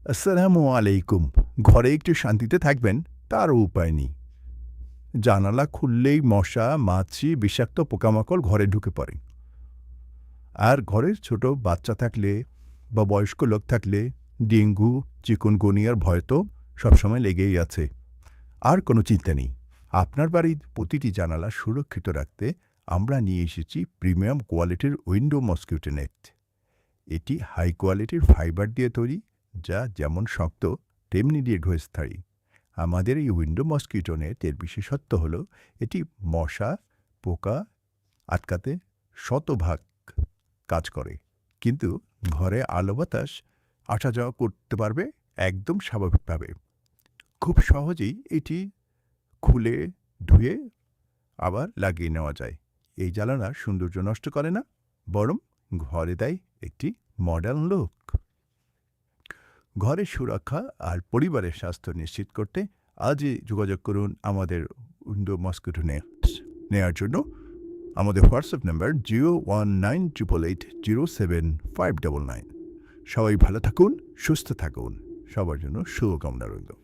আসসালামু আলাইকুম। ঘরে একটু শান্তিতে থাকবেন তারও উপায় নেই। জানালা খুললেই মশা, মাছি, বিষাক্ত পোকামাকড় ঘরে ঢুকে পড়ে। আর ঘরে ছোট বাচ্চা থাকলে বা বয়স্ক লোক থাকলে ডেঙ্গু, চিকুনগুনিয়ার ভয় তো সবসময় লেগেই আছে। আর কোনো চিন্তা নেই। আপনার বাড়ির প্রতিটি জানালা সুরক্ষিত রাখতে আমরা নিয়ে এসেছি প্রিমিয়াম কোয়ালিটির উইন্ডো মসকিউটো নেট। এটি হাই কোয়ালিটির ফাইবার দিয়ে তৈরি, যা যেমন শক্ত তেমনি দীর্ঘস্থায়ী। আমাদের এই উইন্ডো মসকিউটো নেটের বিশেষত্ব হল এটি মশা, পোকা আটকাতে শতভাগ কাজ করে, কিন্তু ঘরে আলো বাতাস আসা যাওয়া করতে পারবে একদম স্বাভাবিকভাবে। খুব সহজেই এটি খুলে ধুয়ে আবার লাগিয়ে নেওয়া যায়। এই জ্বালানা সৌন্দর্য নষ্ট করে না, বরং ঘরে দেয় একটি মডার্ন লুক। ঘরের সুরক্ষা আর পরিবারের স্বাস্থ্য নিশ্চিত করতে আজই যোগাযোগ করুন আমাদের উইন্ডো মসকিউটো নেট নেওয়ার জন্য। আমাদের হোয়াটসঅ্যাপ নাম্বার 01988807599। সবাই ভালো থাকুন, সুস্থ থাকুন। সবার জন্য শুভকামনা রইল।